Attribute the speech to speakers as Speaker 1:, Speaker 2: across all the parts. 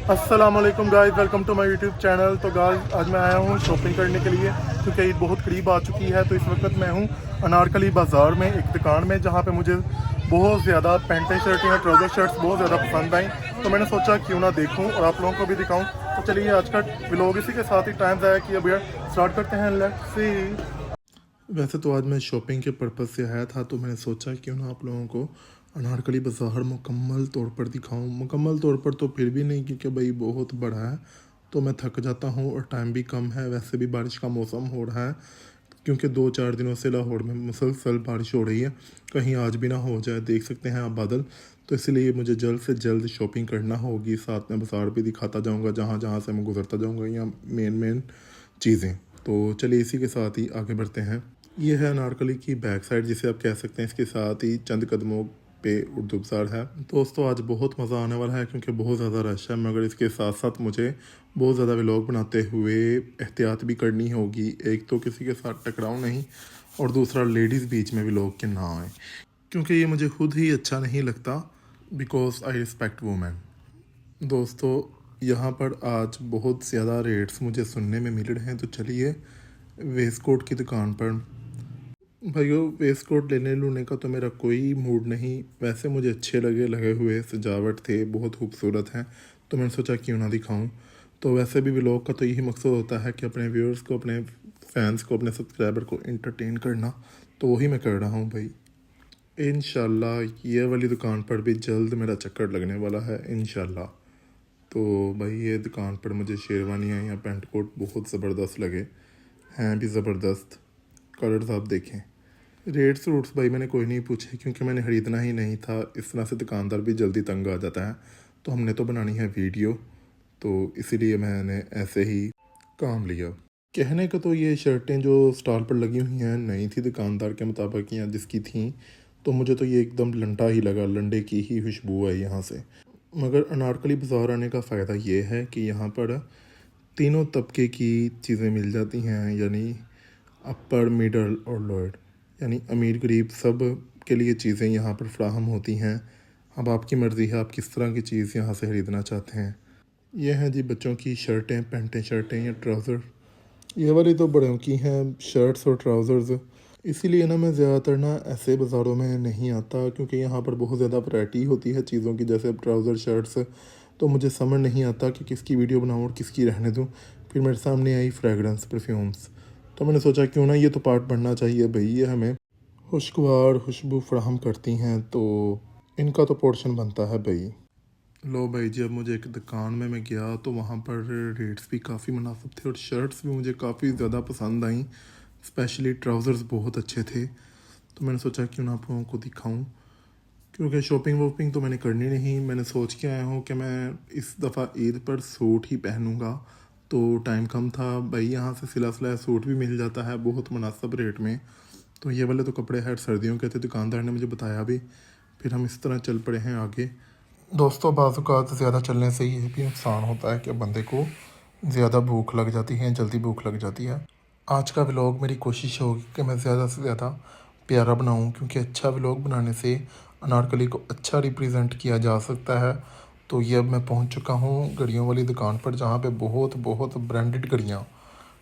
Speaker 1: अस्सलाम वालेकुम guys, welcome to my YouTube channel. तो गाइस आज मैं आया हूँ शॉपिंग करने के लिए क्योंकि ईद बहुत करीब आ चुकी है। तो इस वक्त मैं हूँ अनारकली बाज़ार में एक दुकान में, जहाँ पे मुझे बहुत ज़्यादा पैंटें शर्टें और ट्राउज़र शर्ट्स बहुत ज़्यादा पसंद आई। तो मैंने सोचा क्यों ना देखूँ और आप लोगों को भी दिखाऊँ। तो चलिए आज का व्लॉग इसी के साथ ही टाइम ज़ाया किया भैया स्टार्ट करते हैं। Let's see. वैसे तो आज मैं शॉपिंग के पर्पज़ से आया था, तो मैंने सोचा क्यों ना आप लोगों को अनारकली बाज़ार मुकम्मल तौर पर दिखाऊं। मुकम्मल तौर पर तो फिर भी नहीं, क्योंकि भाई बहुत बड़ा है तो मैं थक जाता हूं और टाइम भी कम है। वैसे भी बारिश का मौसम हो रहा है, क्योंकि 2-4 दिनों से लाहौर में मुसलसल बारिश हो रही है। कहीं आज भी ना हो जाए, देख सकते हैं आप बादल। तो इसलिए मुझे जल्द से जल्द शॉपिंग करना होगी। साथ में बाज़ार भी दिखाता जाऊँगा, जहाँ जहाँ से मैं गुजरता जाऊँगा, या मेन चीज़ें। तो चलिए इसी के साथ ही आगे बढ़ते हैं। ये है अनारकली की बैक साइड, जिसे आप कह सकते हैं। इसके साथ ही चंद कदमों पे उर्दू बाज़ार है। दोस्तों आज बहुत मज़ा आने वाला है, क्योंकि बहुत ज़्यादा रश है। मगर इसके साथ साथ मुझे बहुत ज़्यादा व्लॉग बनाते हुए एहतियात भी करनी होगी। एक तो किसी के साथ टकराऊँ नहीं, और दूसरा लेडीज़ बीच में व्लॉग के ना आए, क्योंकि ये मुझे खुद ही अच्छा नहीं लगता। Because I respect women. दोस्तों यहाँ पर आज बहुत ज़्यादा रेट्स मुझे सुनने में मिल रहे हैं। तो चलिए वेस्ट कोट की दुकान पर। भाइयों वेस्ट कोट लेने लूने का तो मेरा कोई मूड नहीं। वैसे मुझे अच्छे लगे हुए सजावट थे, बहुत खूबसूरत हैं। तो मैंने सोचा क्यों ना दिखाऊं। तो वैसे भी व्लॉग का तो यही मकसद होता है कि अपने व्यूअर्स को, अपने फैंस को, अपने सब्सक्राइबर को इंटरटेन करना। तो वही मैं कर रहा हूं भाई। इंशाल्लाह ये वाली दुकान पर भी जल्द मेरा चक्कर लगने वाला है इंशाल्लाह। तो भाई ये दुकान पर मुझे शेरवानियाँ या पेंट कोट बहुत ज़बरदस्त लगे, हैं भी ज़बरदस्त। कलर्स आप देखें। रेट्स रूट्स भाई मैंने कोई नहीं पूछे, क्योंकि मैंने ख़रीदना ही नहीं था। इस तरह से दुकानदार भी जल्दी तंग आ जाता है। तो हमने तो बनानी है वीडियो, तो इसीलिए मैंने ऐसे ही काम लिया। कहने को तो ये शर्टें जो स्टॉल पर लगी हुई हैं नई थी दुकानदार के मुताबिक, या जिसकी थी। तो मुझे तो ये एकदम लंटा ही लगा, लंडे की ही खुशबू आई यहाँ से। मगर अनारकली बाज़ार आने का फ़ायदा ये है कि यहाँ पर तीनों तबके की चीज़ें मिल जाती हैं, यानी अपर, मिडल और लोअर, यानी अमीर गरीब सब के लिए चीज़ें यहाँ पर फ्राहम होती हैं। अब आपकी मर्ज़ी है आप किस तरह की चीज़ यहाँ से ख़रीदना चाहते हैं। यह हैं जी बच्चों की शर्टें, पैंटें शर्टें या ट्राउज़र। ये वाली तो बड़ों की हैं शर्ट्स और ट्राउज़र्स। इसीलिए ना मैं ज़्यादातर ना ऐसे बाज़ारों में नहीं आता, क्योंकि यहाँ पर बहुत ज़्यादा वैरायटी होती है चीज़ों की, जैसे ट्राउज़र शर्ट्स। तो मुझे समझ नहीं आता कि किसकी वीडियो बनाऊँ और किसकी रहने दूँ। फिर मेरे सामने आई फ्रेगरेंस परफ्यूम्स। तो मैंने सोचा क्यों ना ये तो पार्ट बनना चाहिए भाई, ये हमें खुशगवार खुशबू फ्राहम करती हैं, तो इनका तो पोर्शन बनता है भाई। लो भाई, जब मुझे एक दुकान में मैं गया तो वहाँ पर रेट्स भी काफ़ी मुनासिब थे और शर्ट्स भी मुझे काफ़ी ज़्यादा पसंद आई। स्पेशली ट्राउज़र्स बहुत अच्छे थे। तो मैंने सोचा क्यों ना आप लोगों को दिखाऊं, क्योंकि शॉपिंग वॉपिंग तो मैंने करनी नहीं। मैंने सोच के आया हूँ कि मैं इस दफ़ा ईद पर सूट ही पहनूँगा। तो टाइम कम था भाई, यहाँ से सिला सिलाया सूट भी मिल जाता है बहुत मुनासिब रेट में। तो ये वाले तो कपड़े है सर्दियों के थे, दुकानदार ने मुझे बताया भी। फिर हम इस तरह चल पड़े हैं आगे। दोस्तों बाज़ ज़्यादा चलने से ये भी नुकसान होता है कि बंदे को ज़्यादा भूख लग जाती है, जल्दी भूख लग जाती है। आज का व्लॉग मेरी कोशिश होगी कि मैं ज़्यादा से ज़्यादा प्यारा बनाऊं, क्योंकि अच्छा व्लॉग बनाने से अनारकली को अच्छा रिप्रेजेंट किया जा सकता है। तो ये अब मैं पहुंच चुका हूं घड़ियों वाली दुकान पर, जहां पे बहुत बहुत ब्रांडेड घड़ियाँ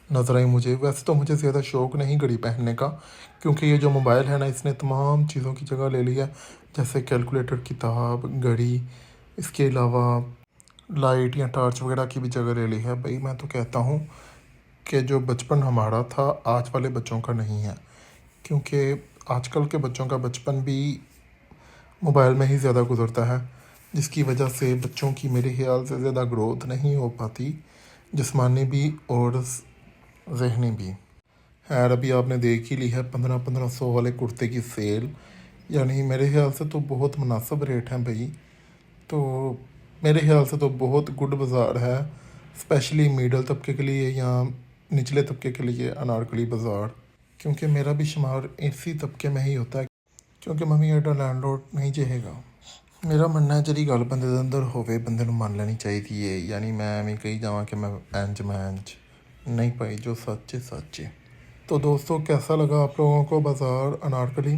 Speaker 1: नज़र आई मुझे। वैसे तो मुझे ज़्यादा शौक़ नहीं घड़ी पहनने का, क्योंकि ये जो मोबाइल है ना, इसने तमाम चीज़ों की जगह ले ली है, जैसे कैलकुलेटर, किताब, घड़ी। इसके अलावा लाइट या टॉर्च वगैरह की भी जगह ले ली है। भाई मैं तो कहता हूँ कि जो बचपन हमारा था आज वाले बच्चों का नहीं है, क्योंकि आजकल के बच्चों का बचपन भी मोबाइल में ही ज़्यादा गुजरता है, जिसकी वजह से बच्चों की मेरे ख्याल से ज़्यादा ग्रोथ नहीं हो पाती, जिस्मानी भी और ज़हनी भी। खैर अभी आपने देख ही ली है 1500 वाले कुर्ते की सेल, यानी मेरे ख्याल से तो बहुत मुनासिब रेट हैं भाई। तो मेरे ख्याल से तो बहुत गुड बाज़ार है, स्पेशली मिडल तबके के लिए या निचले तबके के लिए अनारकली बाज़ार, क्योंकि मेरा भी शुमार इसी तबके में ही होता है, क्योंकि मम्मी एडा लैंडलॉर्ड नहीं चाहेगा। मेरा मनना है जी गल बंदे दे अंदर होवे बंदे नूं मान लेनी चाहिए, यानी मैं एवं कही जावां कि मैं इंज नहीं पाई, जो सच है सच है। तो दोस्तों कैसा लगा आप लोगों को बाज़ार अनारकली।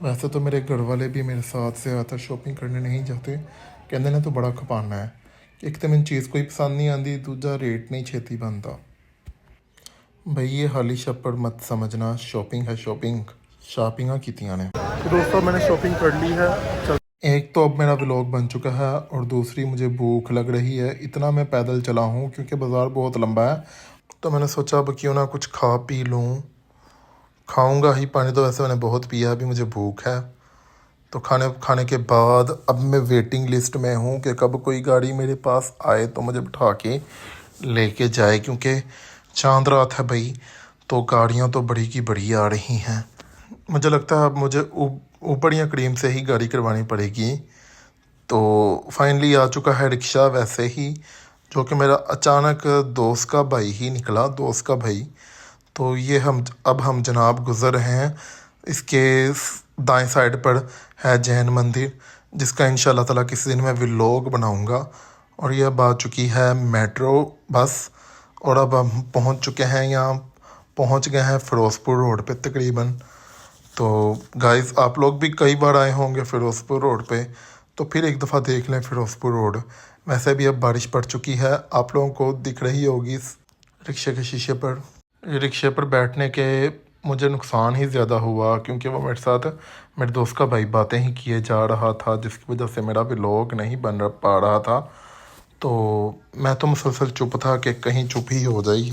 Speaker 1: वैसे तो मेरे घर वाले भी मेरे साथ से ज़्यादातर शॉपिंग करने नहीं जाते, कहते ने तो बड़ा खपाना है, एक तो मैंने चीज़ कोई पसंद नहीं आती, दूजा रेट नहीं छेती बनता। भाई ये हाली शप्पड़ मत समझना, शॉपिंग है शॉपिंग, शॉपिंग कीतियां ने। तो दोस्तों मैंने शॉपिंग कर ली है। चल एक तो अब मेरा व्लॉग बन चुका है और दूसरी मुझे भूख लग रही है। इतना मैं पैदल चला हूँ क्योंकि बाज़ार बहुत लंबा है, तो मैंने सोचा अब क्यों ना कुछ खा पी लूँ। खाऊंगा ही, पानी तो वैसे मैंने बहुत पिया, अभी मुझे भूख है। तो खाने खाने के बाद अब मैं वेटिंग लिस्ट में हूँ कि कब कोई गाड़ी मेरे पास आए तो मुझे बिठा के लेके जाए, क्योंकि चांद रात है भाई, तो गाड़ियाँ तो बड़ी की बड़ी आ रही हैं। मुझे लगता है अब मुझे ऊपर या क्रीम से ही गाड़ी करवानी पड़ेगी। तो फाइनली आ चुका है रिक्शा, वैसे ही जो कि मेरा अचानक दोस्त का भाई ही निकला, दोस्त का भाई। तो ये हम जनाब गुज़र रहे हैं। इसके दाएं साइड पर है जैन मंदिर, जिसका इंशाल्लाह ताला किसी दिन मैं व्लॉग बनाऊंगा। और ये अब आ चुकी है मेट्रो बस, और अब हम पहुंच चुके हैं, यहाँ पहुंच गए हैं फ़िरोज़पुर रोड पे तकरीबन। तो गाइस आप लोग भी कई बार आए होंगे फ़िरोज़पुर रोड पे, तो फिर एक दफ़ा देख लें फ़िरोज़पुर रोड। वैसे भी अब बारिश पड़ चुकी है, आप लोगों को दिख रही होगी इस रिक्शे के शीशे पर। रिक्शे पर बैठने के मुझे नुकसान ही ज़्यादा हुआ, क्योंकि वो मेरे साथ मेरे दोस्त का भाई बातें ही किए जा रहा था, जिसकी वजह से मेरा व्लॉग नहीं बन पा रहा था। तो मैं तो मुसलसल चुप था कि कहीं चुप ही हो जाए।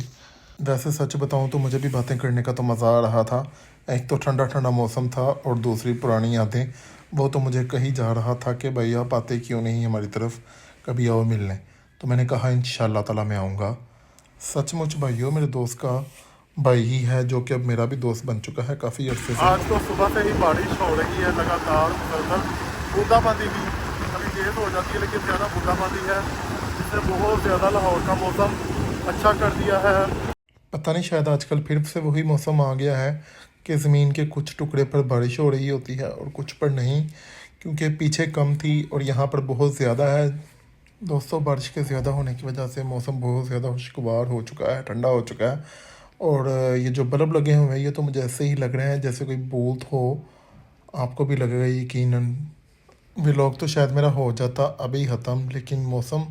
Speaker 1: वैसे सच बताऊं तो मुझे भी बातें करने का तो मज़ा आ रहा था। एक तो ठंडा ठंडा मौसम था और दूसरी पुरानी यादें, वो तो मुझे कही जा रहा था कि भाई आप आते क्यों नहीं हमारी तरफ, कभी आओ मिलने। तो मैंने कहा इंशाल्लाह ताला मैं आऊँगा। सचमुच भाइयों मेरे दोस्त का भाई ही है, जो कि अब मेरा भी दोस्त बन चुका है काफ़ी अर्से से। आज तो सुबह से ही बारिश हो रही है लगातार, मुसलसल बूंदाबांदी भी कभी तेज़ हो जाती है, लेकिन ज़्यादा बूंदाबांदी है, जिसने बहुत ज़्यादा लाहौर का मौसम अच्छा कर दिया है। पता नहीं शायद आजकल फिर से वही मौसम आ गया है कि ज़मीन के कुछ टुकड़े पर बारिश हो रही होती है और कुछ पर नहीं, क्योंकि पीछे कम थी और यहाँ पर बहुत ज़्यादा है। दोस्तों बारिश के ज़्यादा होने की वजह से मौसम बहुत ज़्यादा खुशगवार हो चुका है, ठंडा हो चुका है। और ये जो बल्ब लगे हुए हैं ये तो मुझे ऐसे ही लग रहे हैं जैसे कोई बूथ हो। आपको भी लगेगा यकीनन। व्लॉग तो शायद मेरा हो जाता अभी ख़त्म, लेकिन मौसम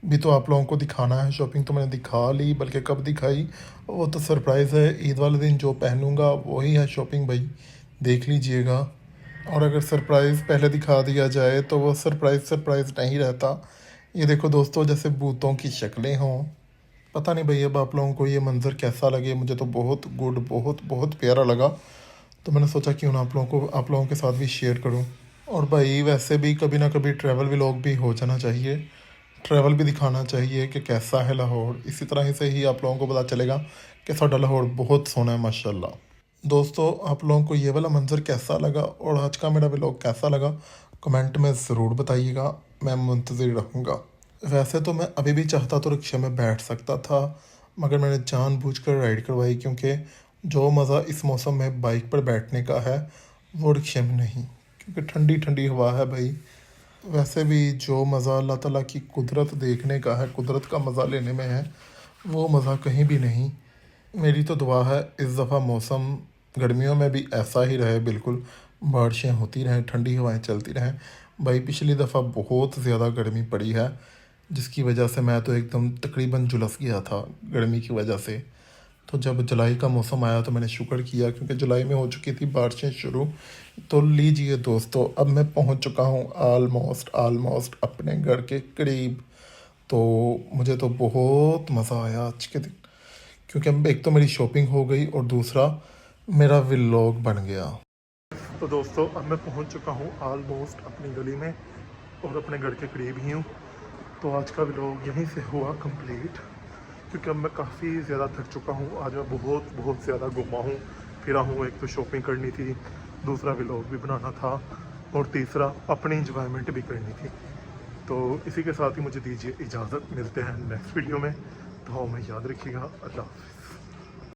Speaker 1: भी तो आप लोगों को दिखाना है। शॉपिंग तो मैंने दिखा ली, बल्कि कब दिखाई वो तो सरप्राइज़ है। ईद वाले दिन जो पहनूंगा वही है शॉपिंग भाई, देख लीजिएगा। और अगर सरप्राइज़ पहले दिखा दिया जाए तो वो सरप्राइज़ नहीं रहता। ये देखो दोस्तों, जैसे भूतों की शक्लें हों। पता नहीं भाई अब आप लोगों को ये मंज़र कैसा लगे, मुझे तो बहुत गुड, बहुत बहुत प्यारा लगा। तो मैंने सोचा क्यों ना आप लोगों के साथ भी शेयर करूं। और भाई वैसे भी कभी ना कभी ट्रैवल व्लॉग भी हो जाना चाहिए, ट्रैवल भी दिखाना चाहिए कि कैसा है लाहौर। इसी तरह से ही आप लोगों को पता चलेगा कि साਡਾ लाहौर बहुत सोना है माशाल्लाह। दोस्तों आप लोगों को ये वाला मंज़र कैसा लगा और आज का मेरा व्लॉग कैसा लगा, कमेंट में ज़रूर बताइएगा, मैं मुंतज़िर रहूँगा। वैसे तो मैं अभी भी चाहता तो रिक्शे में बैठ सकता था, मगर मैंने जानबूझकर राइड करवाई, क्योंकि जो मज़ा इस मौसम में बाइक पर बैठने का है वो रिक्शे में नहीं, क्योंकि ठंडी ठंडी हवा है भाई। वैसे भी जो मज़ा अल्लाह ताला की कुदरत देखने का है, कुदरत का मज़ा लेने में है, वो मज़ा कहीं भी नहीं। मेरी तो दुआ है इस दफ़ा मौसम गर्मियों में भी ऐसा ही रहे, बिल्कुल बारिशें होती रहें, ठंडी हवाएं चलती रहें। भाई पिछली दफ़ा बहुत ज़्यादा गर्मी पड़ी है, जिसकी वजह से मैं तो एकदम तकरीबन झुलस गया था गर्मी की वजह से। तो जब जुलाई का मौसम आया तो मैंने शुक्र किया, क्योंकि जुलाई में हो चुकी थी बारिशें शुरू। तो लीजिए दोस्तों, अब मैं पहुंच चुका हूं ऑलमोस्ट अपने घर के करीब। तो मुझे तो बहुत मज़ा आया आज के दिन, क्योंकि अब एक तो मेरी शॉपिंग हो गई और दूसरा मेरा व्लॉग बन गया। तो दोस्तों अब मैं पहुंच चुका हूं ऑलमोस्ट अपनी गली में और अपने घर के करीब ही हूँ। तो आज का व्लॉग यहीं से हुआ कंप्लीट, क्योंकि अब मैं काफ़ी ज़्यादा थक चुका हूँ। आज मैं बहुत ज़्यादा घूमा हूँ फिरा हूँ। एक तो शॉपिंग करनी थी, दूसरा व्लॉग भी बनाना था, और तीसरा अपनी इंजॉयमेंट भी करनी थी। तो इसी के साथ ही मुझे दीजिए इजाज़त, मिलते हैं नेक्स्ट वीडियो में। तो में याद रखिएगा, अल्लाह हाफ़िज़।